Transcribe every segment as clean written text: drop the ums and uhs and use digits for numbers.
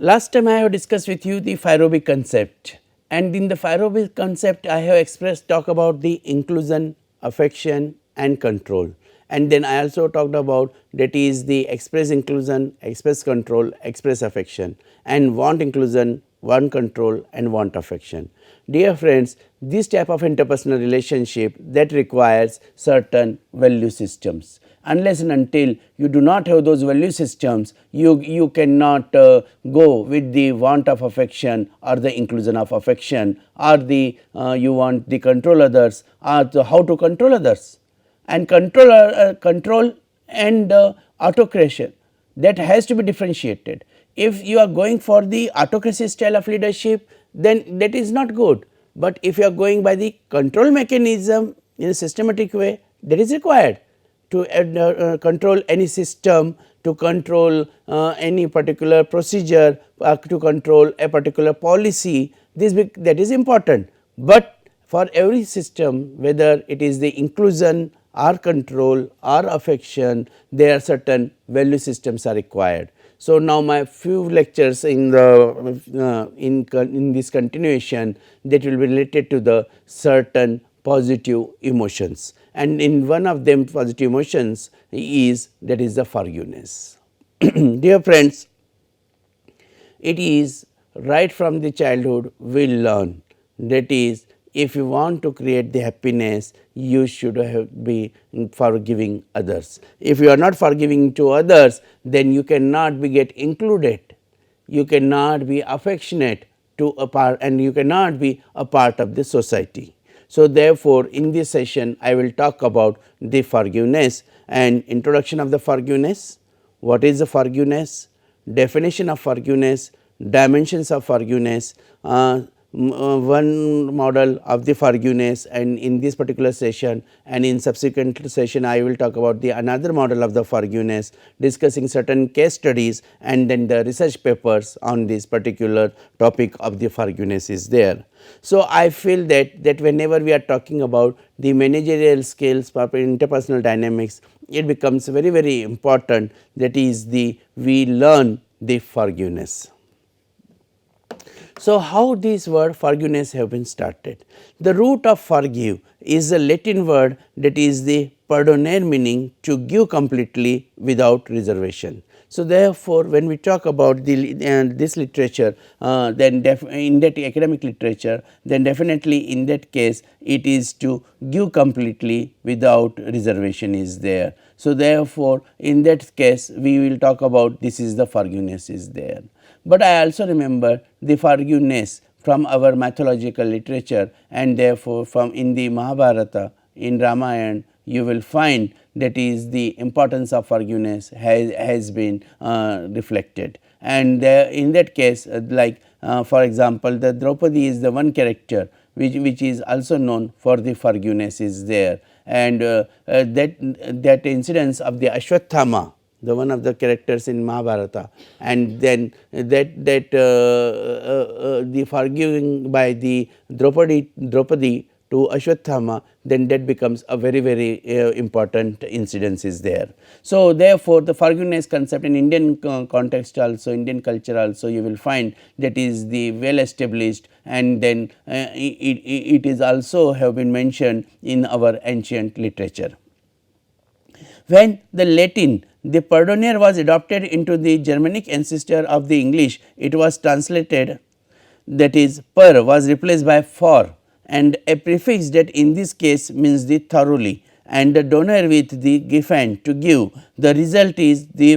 Last time I have discussed with you the pyrobic concept, and in the pyrobic concept I have talk about the inclusion, affection and control, and then I also talked about that is the express inclusion, express control, express affection, and want inclusion, want control and want affection. Dear friends, this type of interpersonal relationship that requires certain value systems. Unless and until you do not have those value systems, you cannot go with the want of affection or the inclusion of affection, or the you want the control others, or the how to control others, and control and autocracy, that has to be differentiated. If you are going for the autocracy style of leadership, then that is not good, but if you are going by the control mechanism in a systematic way, that is required to control any system, to control any particular procedure, to control a particular policy, that is important. But for every system, whether it is the inclusion or control or affection, there are certain value systems are required. So, now my few lectures in the in this continuation, that will be related to the certain positive emotions, and in one of them positive emotions is, that is the forgiveness. Dear friends, it is right from the childhood we learn, that is, if you want to create the happiness, you should be forgiving others. If you are not forgiving to others, then you cannot be get included, you cannot be affectionate to a part, and you cannot be a part of the society. So, therefore, in this session I will talk about the forgiveness and introduction of the forgiveness, what is the forgiveness, definition of forgiveness, dimensions of forgiveness, one model of the forgiveness, and in this particular session and in subsequent session I will talk about the another model of the forgiveness, discussing certain case studies and then the research papers on this particular topic of the forgiveness is there. So, I feel that whenever we are talking about the managerial skills, interpersonal dynamics, it becomes very important, that is the we learn the forgiveness. So, how this word forgiveness have been started? The root of forgive is a Latin word, that is the perdonare, meaning to give completely without reservation. So, therefore, when we talk about the this literature, then in that academic literature, then definitely in that case it is to give completely without reservation is there. So, therefore, in that case we will talk about this is the forgiveness is there. But I also remember the forgiveness from our mythological literature, and therefore, from in the Mahabharata, in Ramayana, you will find that is the importance of forgiveness has been reflected. And there, in that case, like for example, the Draupadi is the one character which is also known for the forgiveness is there, and that incidence of the Ashwatthama, the one of the characters in Mahabharata, and then the forgiving by the Draupadi to Ashwatthama, then that becomes a very important incidence is there. So, therefore, the forgiveness concept in Indian context also, Indian culture also, you will find that is the well established, and then it is also have been mentioned in our ancient literature. When the Latin, the perdonare, was adopted into the Germanic ancestor of the English, it was translated, that is per was replaced by for, and a prefix that in this case means the thoroughly, and the donor with the giffen, to give. The result is the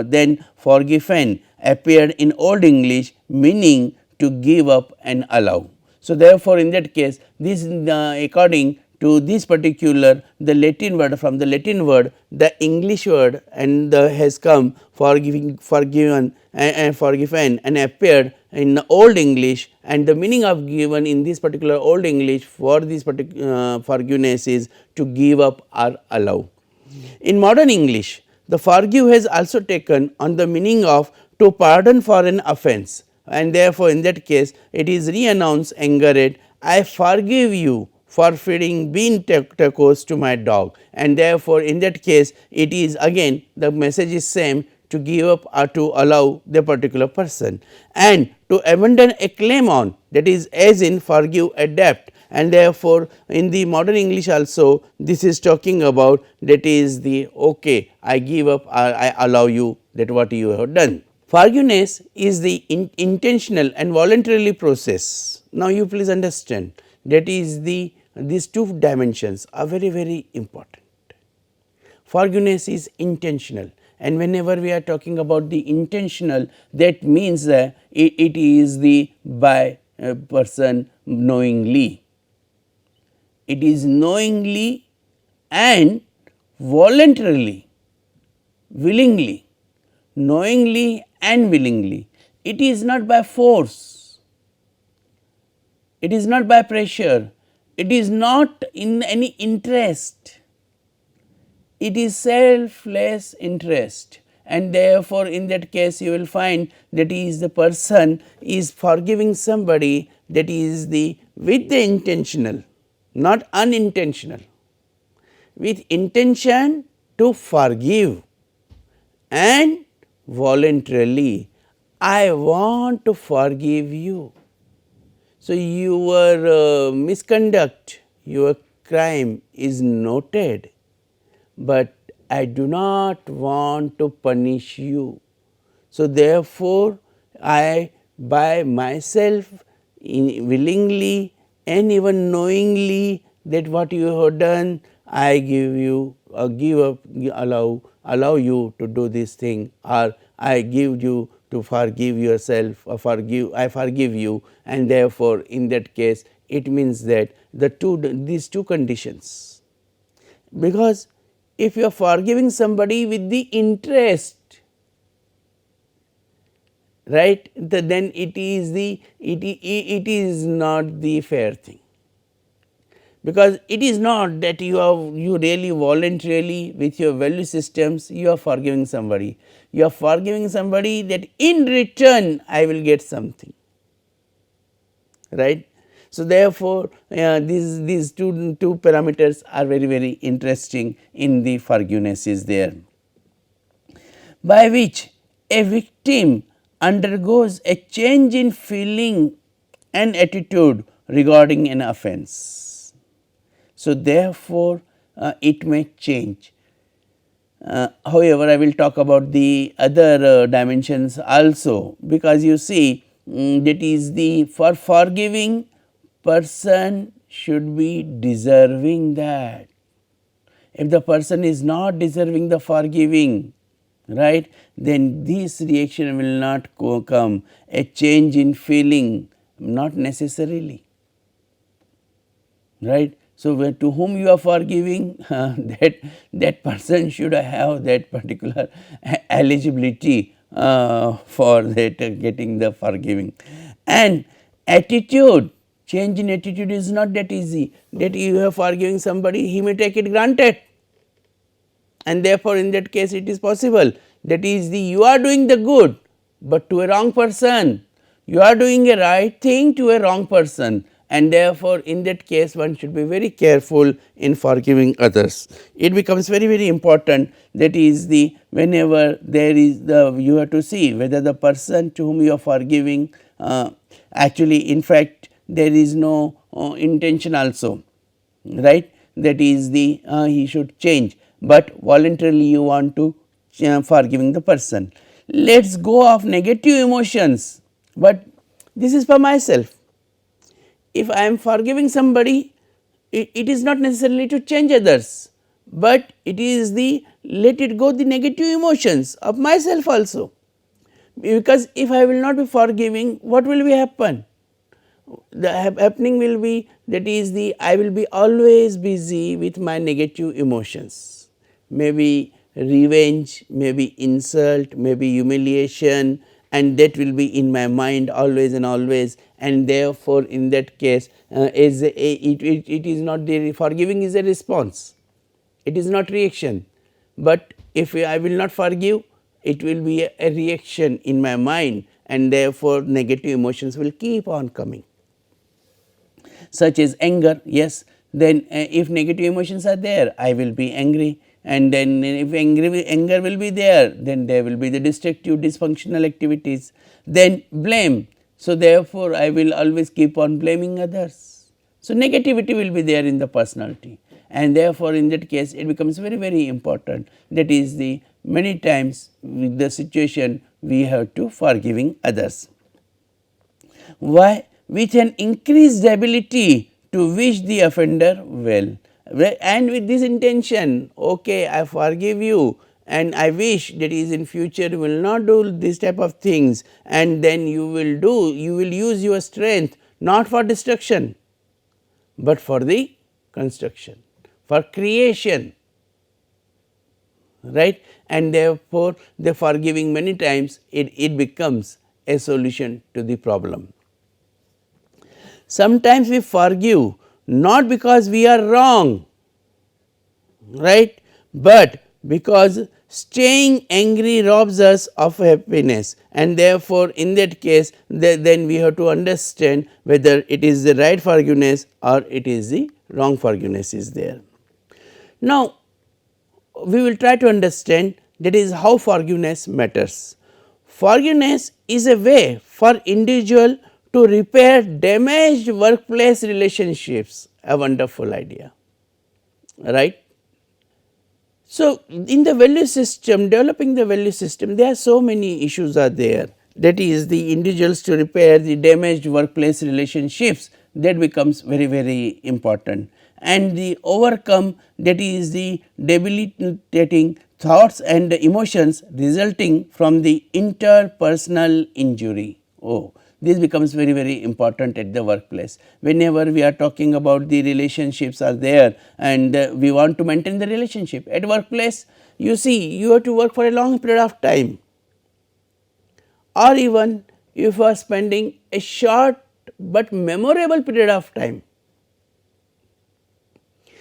then forgiven appeared in Old English, meaning to give up and allow. So, therefore, in that case this according to this particular the Latin word, from the Latin word the English word and has come forgiven and forgiven and appeared in Old English, and the meaning of given in this particular Old English for this particular forgiveness is to give up or allow. In modern English, the forgive has also taken on the meaning of to pardon for an offence, and therefore, in that case it is re-announced angered, I forgive you for feeding bean tacos to my dog, and therefore, in that case it is again the message is same, to give up or to allow the particular person, and to abandon a claim on, that is as in forgive, adapt, and therefore, in the modern English also this is talking about, that is the okay, I give up or I allow you that what you have done. Forgiveness is the intentional and voluntarily process. Now, you please understand, that is the these two dimensions are very very important. Forgiveness is intentional, and whenever we are talking about the intentional, that means that it is the by a person knowingly. It is knowingly and voluntarily, willingly, knowingly and willingly. It is not by force, it is not by pressure, it is not in any interest, it is selfless interest, and therefore, in that case you will find that is the person is forgiving somebody, that is the with the intentional, not unintentional, with intention to forgive and voluntarily, I want to forgive you. So, your misconduct, your crime is noted, but I do not want to punish you. So, therefore, I by myself willingly and even knowingly that what you have done, I give you give up, allow you to do this thing, or I give you to forgive yourself, or I forgive you, and therefore, in that case it means that these two conditions, because if you are forgiving somebody with the interest, right, then it is not the fair thing, because it is not that you really voluntarily with your value systems you are forgiving somebody, you are forgiving somebody that in return I will get something, right. So, therefore, these two parameters are very very interesting in the forgiveness is there, by which a victim undergoes a change in feeling and attitude regarding an offence. So, therefore, it may change. However, I will talk about the other dimensions also, because you see that is the for forgiving person should be deserving that. If the person is not deserving the forgiving, right, then this reaction will not come, a change in feeling, not necessarily, right. So, to whom you are forgiving, that person should have that particular eligibility for that getting the forgiving. And attitude, change in attitude is not that easy, that you are forgiving somebody, he may take it granted, and therefore, in that case it is possible, that is you are doing the good, but to a wrong person, you are doing a right thing to a wrong person, and therefore, in that case one should be very careful in forgiving others. It becomes very very important, that is whenever there is you have to see whether the person to whom you are forgiving actually in fact there is no intention also, right, that is he should change, but voluntarily you want to forgiving the person. Let us go of negative emotions, but this is for myself. If I am forgiving somebody, it is not necessarily to change others, but it is let it go the negative emotions of myself also, because if I will not be forgiving, what will be happen? The happening will be, that is I will be always busy with my negative emotions, maybe revenge, maybe insult, maybe humiliation, and that will be in my mind always and always, and therefore, in that case it is not the forgiving is a response, it is not reaction, but if I will not forgive, it will be a reaction in my mind, and therefore, negative emotions will keep on coming, such as anger. Yes, then if negative emotions are there, I will be angry, and then if anger will be there, then there will be the destructive dysfunctional activities, then blame. So, therefore, I will always keep on blaming others. So, negativity will be there in the personality, and therefore, in that case it becomes very very important, that is the many times with the situation we have to forgiving others. Why? With an increased ability to wish the offender well, and with this intention, okay, I forgive you and I wish that is in future you will not do this type of things, and then you will use your strength not for destruction, but for the construction, for creation, right, and therefore, the forgiving many times it becomes a solution to the problem. Sometimes we forgive not because we are wrong, right, but because staying angry robs us of happiness, and therefore, in that case then we have to understand whether it is the right forgiveness or it is the wrong forgiveness is there. Now, we will try to understand that is how forgiveness matters. Forgiveness is a way for individual to repair damaged workplace relationships, a wonderful idea, right. So, in the value system, developing the value system, there are so many issues are there, that is the individuals to repair the damaged workplace relationships, that becomes very very important, and the overcome, that is the debilitating thoughts and emotions resulting from the interpersonal injury. Oh, this becomes very very important at the workplace. Whenever we are talking about the relationships are there, and we want to maintain the relationship at workplace, you see you have to work for a long period of time, or even if you are spending a short but memorable period of time.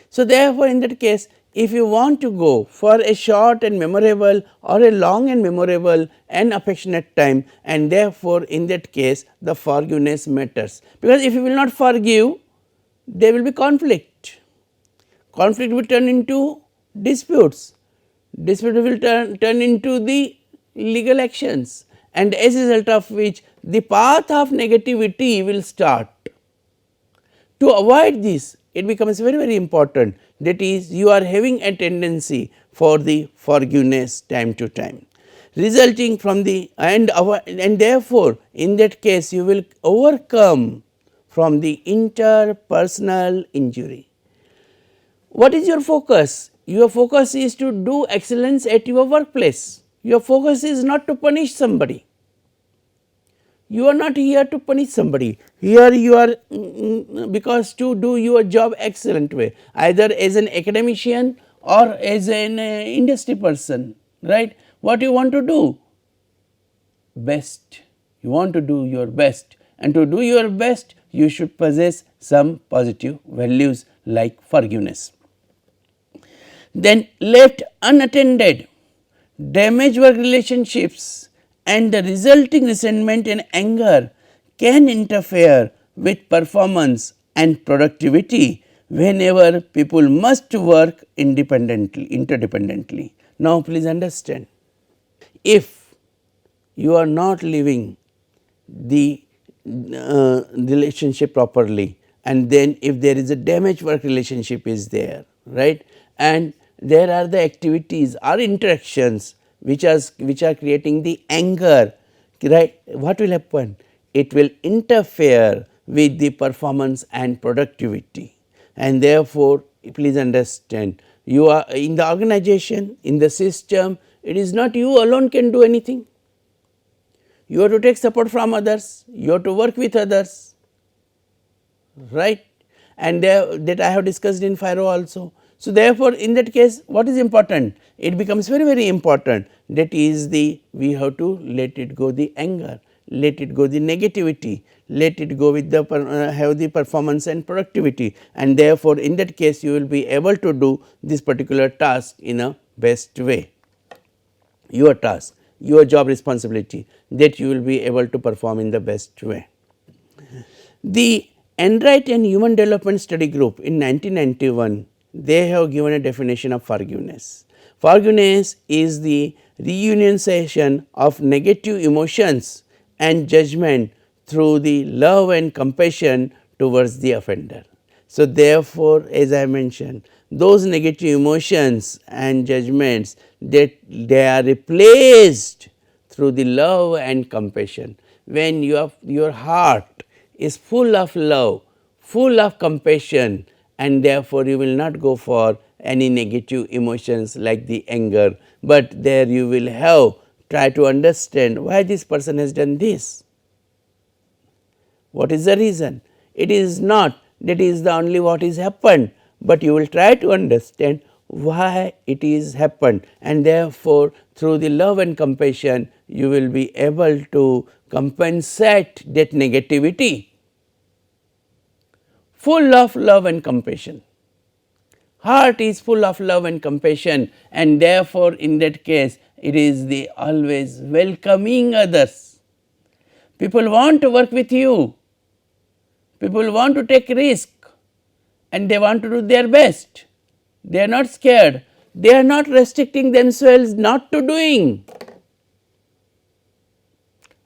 So, therefore, in that case, if you want to go for a short and memorable or a long and memorable and affectionate time, and therefore, in that case the forgiveness matters, because if you will not forgive, there will be conflict, conflict will turn into disputes, dispute will turn into the legal actions, and as a result of which the path of negativity will start. To avoid this, it becomes very very important, that is you are having a tendency for the forgiveness time to time, resulting from the and therefore, in that case you will overcome from the interpersonal injury. What is your focus? Your focus is to do excellence at your workplace. Your focus is not to punish somebody. You are not here to punish somebody. Here you are because to do your job excellent way, either as an academician or as an industry person, right. What you want to do? Best. You want to do your best, and to do your best you should possess some positive values like forgiveness. Then left unattended, damage work relationships and the resulting resentment and anger can interfere with performance and productivity whenever people must work interdependently. Now, please understand, if you are not living the relationship properly, and then if there is a damaged work relationship is there, right, and there are the activities or interactions which are creating the anger, right, what will happen? It will interfere with the performance and productivity, and therefore, please understand, you are in the organization, in the system, it is not you alone can do anything. You have to take support from others, you have to work with others, right, and that I have discussed in FIRO also. So, therefore, in that case what is important? It becomes very very important, that is the we have to let it go the anger, let it go the negativity, let it go with the have the performance and productivity, and therefore, in that case you will be able to do this particular task in a best way, your task, your job responsibility, that you will be able to perform in the best way. The Enright and Human Development Study Group in 1991, they have given a definition of forgiveness. Forgiveness is the renunciation of negative emotions and judgment through the love and compassion towards the offender. So, therefore, as I mentioned, those negative emotions and judgments that they are replaced through the love and compassion. When your heart is full of love, full of compassion, and therefore you will not go for any negative emotions like the anger, but there you will have try to understand why this person has done this. What is the reason? It is not that is the only what is happened, but you will try to understand why it is happened, and therefore through the love and compassion you will be able to compensate that negativity. Full of love and compassion. Heart is full of love and compassion, and therefore in that case it is the always welcoming others. People want to work with you, people want to take risk, and they want to do their best. They are not scared, they are not restricting themselves not to doing,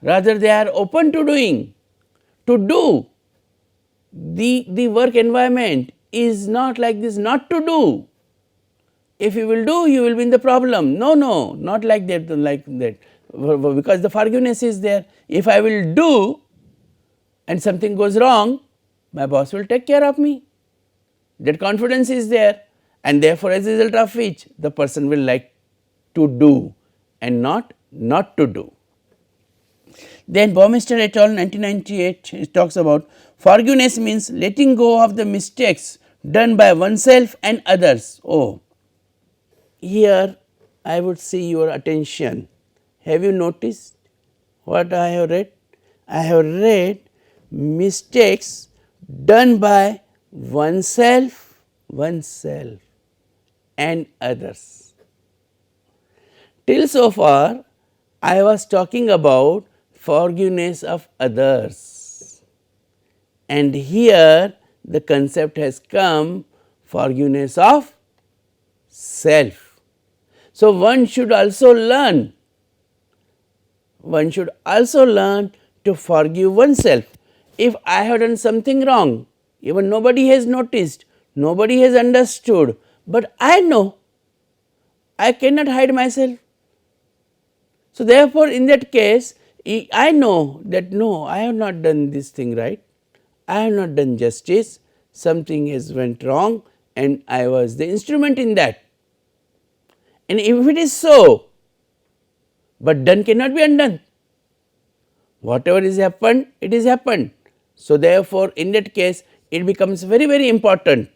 rather they are open to doing, to do. The work environment is not like this not to do. If you will do, you will be in the problem. No, no, not like that, because the forgiveness is there. If I will do and something goes wrong, my boss will take care of me. That confidence is there, and therefore as a result of which the person will like to do and not to do. Then Baumeister et al. 1998 talks about forgiveness means letting go of the mistakes done by oneself and others. Oh, here I would see your attention. Have you noticed what I have read? I have read mistakes done by oneself and others. Till so far I was talking about forgiveness of others, and here the concept has come forgiveness of self. So, one should also learn to forgive oneself. If I have done something wrong, even nobody has noticed, nobody has understood, but I know, I cannot hide myself. So, therefore, in that case I know that no, I have not done this thing right, I have not done justice, something has went wrong and I was the instrument in that. And if it is so, but done cannot be undone, whatever is happened, it is happened. So, therefore, in that case it becomes very important,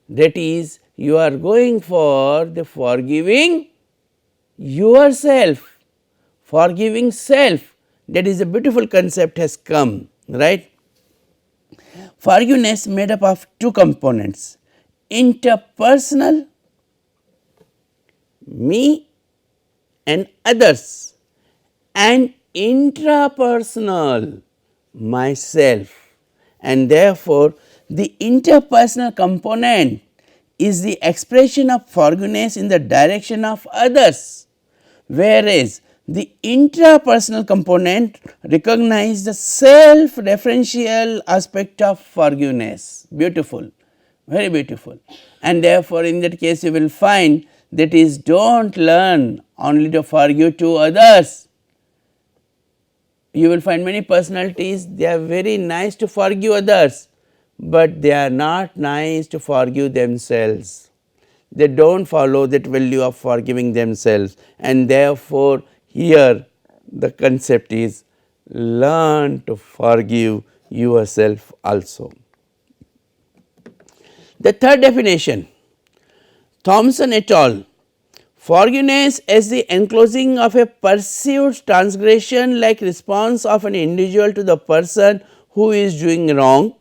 that is you are going for the forgiving yourself, forgiving self. That is a beautiful concept has come, right. Forgiveness made up of two components, interpersonal, me and others, and intrapersonal, myself, and therefore the interpersonal component is the expression of forgiveness in the direction of others, whereas the intrapersonal component recognizes the self referential aspect of forgiveness. Beautiful, very beautiful, and therefore in that case you will find that is do not learn only to forgive to others. You will find many personalities, they are very nice to forgive others, but they are not nice to forgive themselves. They do not follow that value of forgiving themselves, and therefore here the concept is learn to forgive yourself also. The third definition, Thompson et al. Forgiveness as the enclosing of a perceived transgression like response of an individual to the person who is doing wrong,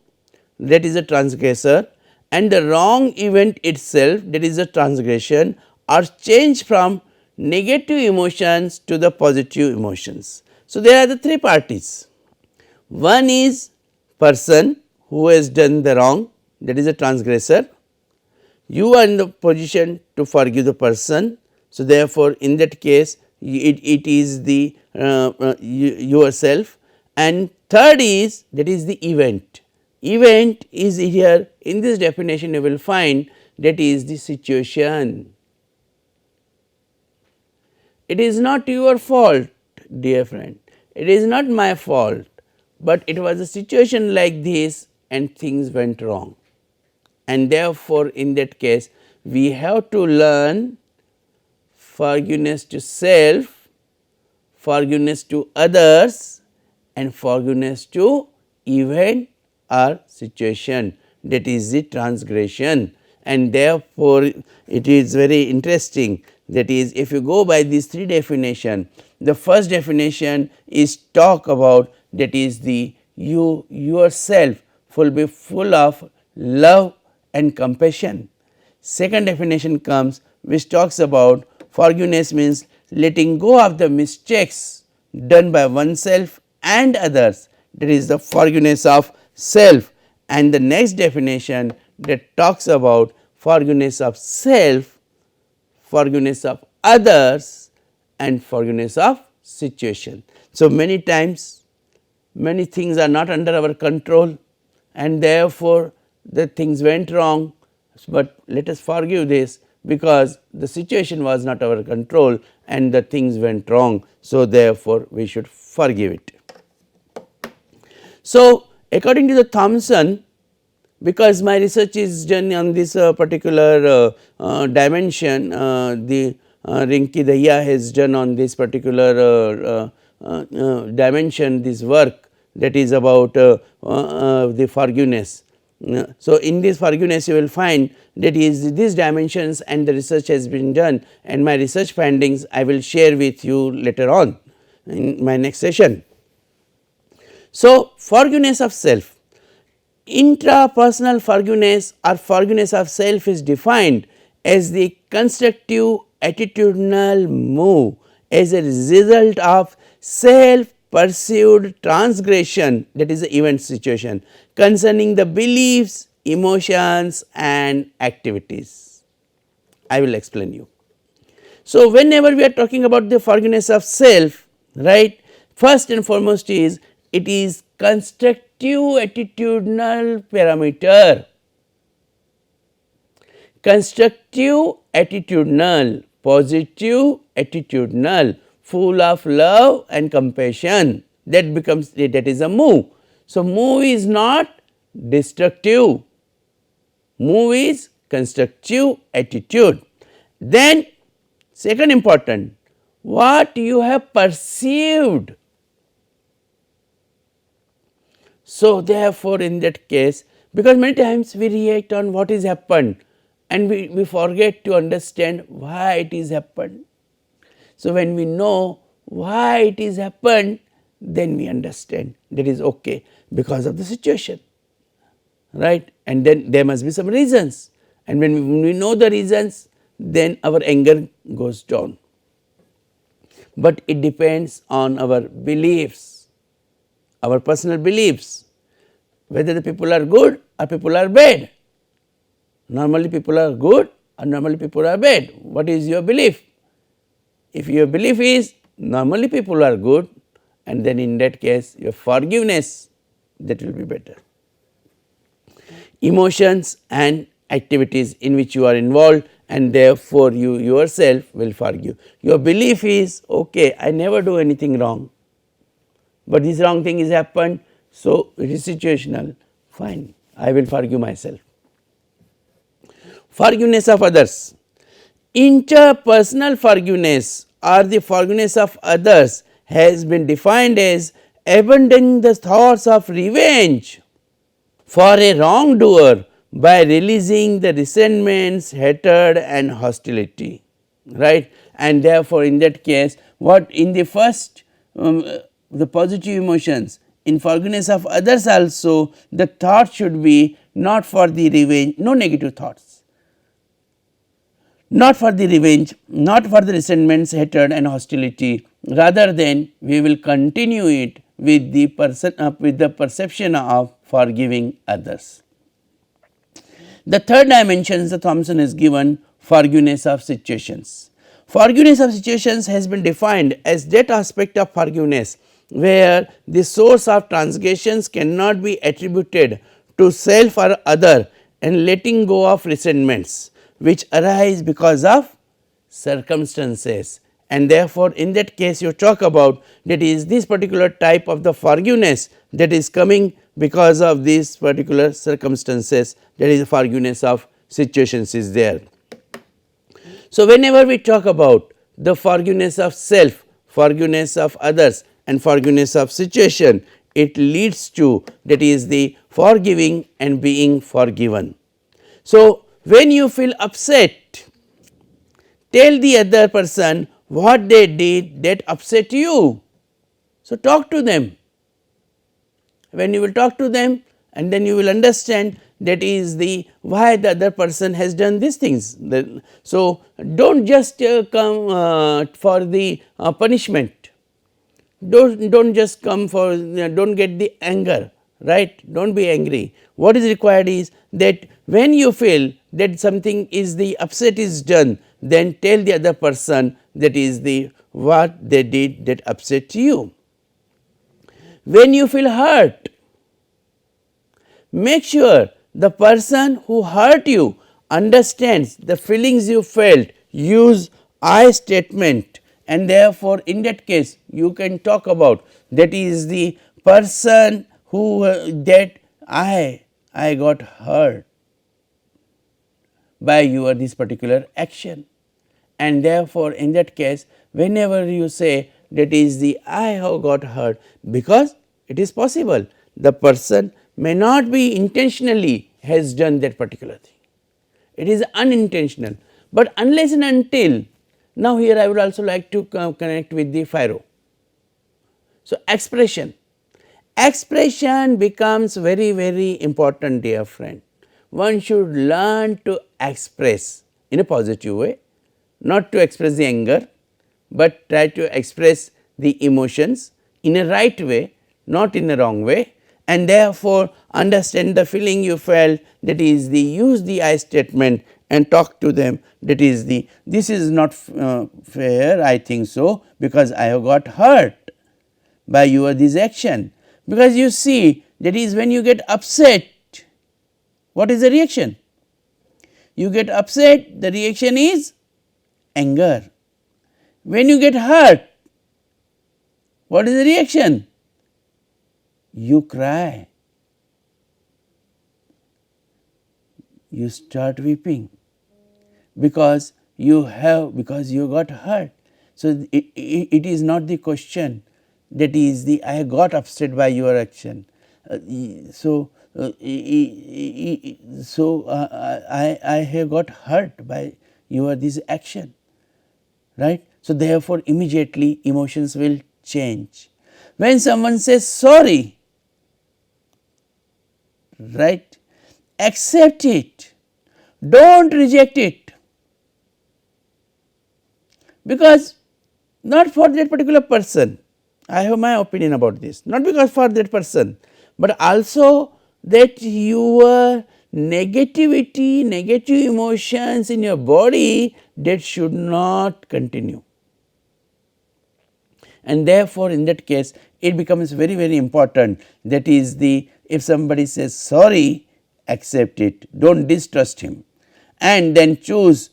that is a transgressor, and the wrong event itself, that is a transgression, are changed from negative emotions to the positive emotions. So, there are the three parties. One is person who has done the wrong, that is a transgressor. You are in the position to forgive the person, So, therefore, in that case it is the yourself, and third is that is the event. Event is here in this definition you will find that is the situation. It is not your fault, dear friend, it is not my fault, but it was a situation like this and things went wrong, and therefore, in that case we have to learn forgiveness to self, forgiveness to others, and forgiveness to event or situation, that is the transgression. And therefore, it is very interesting, that is if you go by these three definition, the first definition is talk about that is the you yourself will be full of love and compassion. Second definition comes which talks about forgiveness means letting go of the mistakes done by oneself and others, that is the forgiveness of self. And the next definition that talks about forgiveness of self, forgiveness of others, and forgiveness of situation. So, many times many things are not under our control and therefore, the things went wrong, but let us forgive this because the situation was not our control and the things went wrong. So, therefore, we should forgive it. So, according to the Thompson, because my research is done on this particular dimension, the Rinki Dahiya has done on this particular dimension this work, that is about the forgiveness. So, in this forgiveness you will find that is these dimensions and the research has been done, and my research findings I will share with you later on in my next session. So, forgiveness of self. Intrapersonal forgiveness or forgiveness of self is defined as the constructive attitudinal move as a result of self perceived transgression, that is the event situation concerning the beliefs, emotions and activities. I will explain you. So, whenever we are talking about the forgiveness of self, right, first and foremost is it is constructive attitudinal parameter, constructive attitudinal, positive attitudinal, full of love and compassion, that becomes that is a move. So, move is not destructive, move is constructive attitude. Then second important, what you have perceived. So, therefore, in that case, because many times we react on what is happened and we forget to understand why it is happened. So, when we know why it is happened, then we understand that is okay because of the situation, right, and then there must be some reasons, and when we know the reasons, then our anger goes down. But it depends on our beliefs, our personal beliefs, whether the people are good or people are bad. Normally people are good or normally people are bad. What is your belief? If your belief is normally people are good, and then in that case your forgiveness, that will be better. Emotions and activities in which you are involved, and therefore you yourself will forgive. Your belief is okay, I never do anything wrong, but this wrong thing has happened, so it is situational, fine, I will forgive myself. Forgiveness of others. Interpersonal forgiveness or the forgiveness of others has been defined as abandoning the thoughts of revenge for a wrongdoer by releasing the resentments, hatred and hostility, right. And therefore, in that case, what in the first the positive emotions, in forgiveness of others also the thought should be not for the revenge, no negative thoughts, not for the revenge, not for the resentments, hatred and hostility, rather than we will continue it with the perception of forgiving others. The third dimension the Thompson has given, forgiveness of situations. Forgiveness of situations has been defined as that aspect of forgiveness where the source of transgressions cannot be attributed to self or other, and letting go of resentments which arise because of circumstances. And therefore, in that case you talk about that is this particular type of the forgiveness that is coming because of these particular circumstances, that is the forgiveness of situations is there. So, whenever we talk about the forgiveness of self, forgiveness of others and forgiveness of situation, it leads to that is the forgiving and being forgiven. So, when you feel upset, tell the other person what they did that upset you. So, talk to them. When you will talk to them, and then you will understand that is the why the other person has done these things. So, do not just come for the punishment, do not just come for do not get the anger, right, do not be angry. What is required is that when you feel that something is the upset is done, then tell the other person that is the what they did that upset you. When you feel hurt, make sure the person who hurt you understands the feelings you felt, use I statement, and therefore, in that case you can talk about that is the person who that I got hurt by your this particular action, and therefore, in that case whenever you say that is the I have got hurt, because it is possible the person may not be intentionally has done that particular thing, it is unintentional, but unless and until now here I would also like to connect with the Pharaoh. So, expression becomes very important, dear friend. One should learn to express in a positive way, not to express the anger, but try to express the emotions in a right way, not in a wrong way, and therefore, understand the feeling you felt, that is the use the I statement and talk to them, that is the this is not fair, I think so, because I have got hurt by your this action. Because you see that is when you get upset, what is the reaction? You get upset, the reaction is anger. When you get hurt, what is the reaction? You cry, you start weeping, because you got hurt. So, it is not the question that is the I got upset by your action. I have got hurt by your this action, right. So, therefore, immediately emotions will change. When someone says sorry, right, accept it, do not reject it, because not for that particular person, I have my opinion about this, not because for that person, but also that your negativity, negative emotions in your body, that should not continue. And therefore, in that case it becomes very important, that is the if somebody says sorry, accept it, do not distrust him, and then choose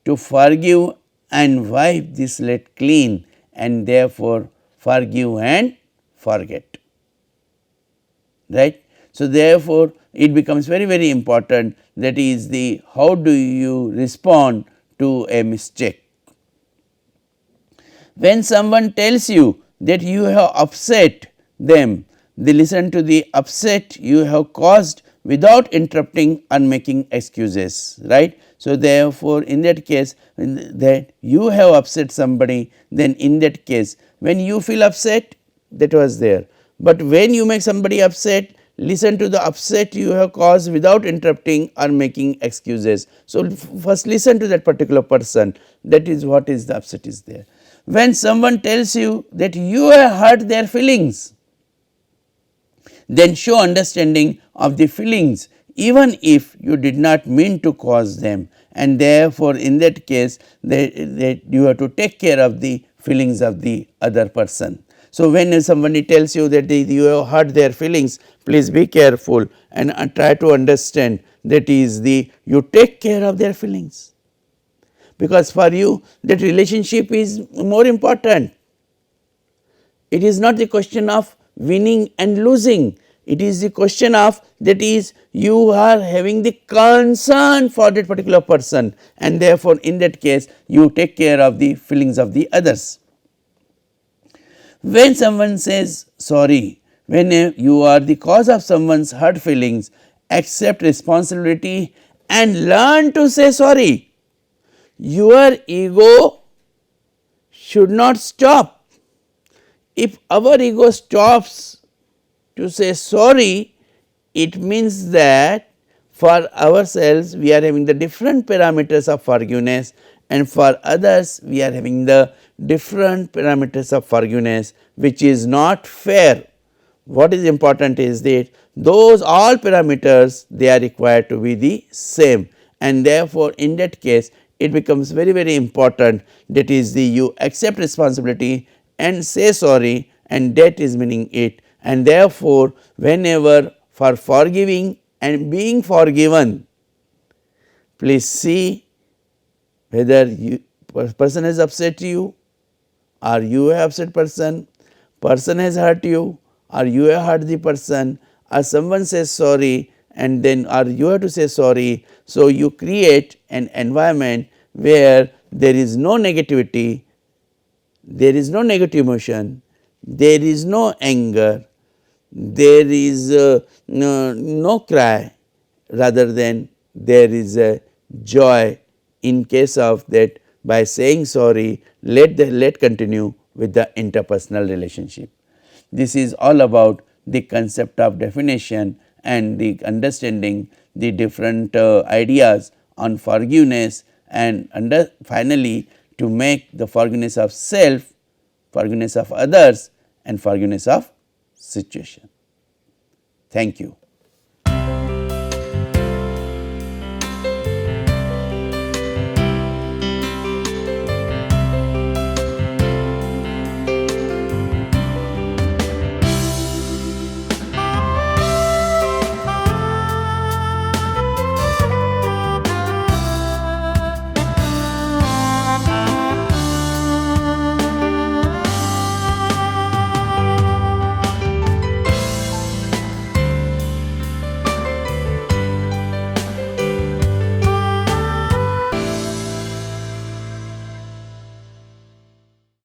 to forgive and wipe the slate clean, and therefore, forgive and forget, right. So, therefore, it becomes very important, that is the how do you respond to a mistake. When someone tells you that you have upset them, they listen to the upset you have caused without interrupting or making excuses, right. So, therefore, in that case that you have upset somebody, then in that case when you feel upset, that was there, but when you make somebody upset, listen to the upset you have caused without interrupting or making excuses. So, first listen to that particular person, that is what is the upset is there. When someone tells you that you have hurt their feelings, then show understanding of the feelings even if you did not mean to cause them, and therefore, in that case that you have to take care of the feelings of the other person. So, when somebody tells you that you have hurt their feelings, please be careful and try to understand that is you take care of their feelings, because for you that relationship is more important. It is not the question of winning and losing, it is the question of that is you are having the concern for that particular person, and therefore, in that case you take care of the feelings of the others. When someone says sorry, when you are the cause of someone's hurt feelings, accept responsibility and learn to say sorry. Your ego should not stop. If our ego stops to say sorry, it means that for ourselves we are having the different parameters of forgiveness, and for others we are having the different parameters of forgiveness, which is not fair. What is important is that those all parameters, they are required to be the same, and therefore, in that case it becomes very important, that is you accept responsibility and say sorry, and that is meaning it. And therefore, whenever for forgiving and being forgiven, please see whether person has upset you or you have upset person has hurt you or you have hurt the person, or someone says sorry and then or you have to say sorry. So, you create an environment where there is no negativity, there is no negative emotion, there is no anger, there is no cry, rather than there is a joy. In case of that, by saying sorry, let continue with the interpersonal relationship. This is all about the concept of definition and the understanding the different ideas on forgiveness, and finally to make the forgiveness of self, forgiveness of others, and forgiveness of situation. Thank you.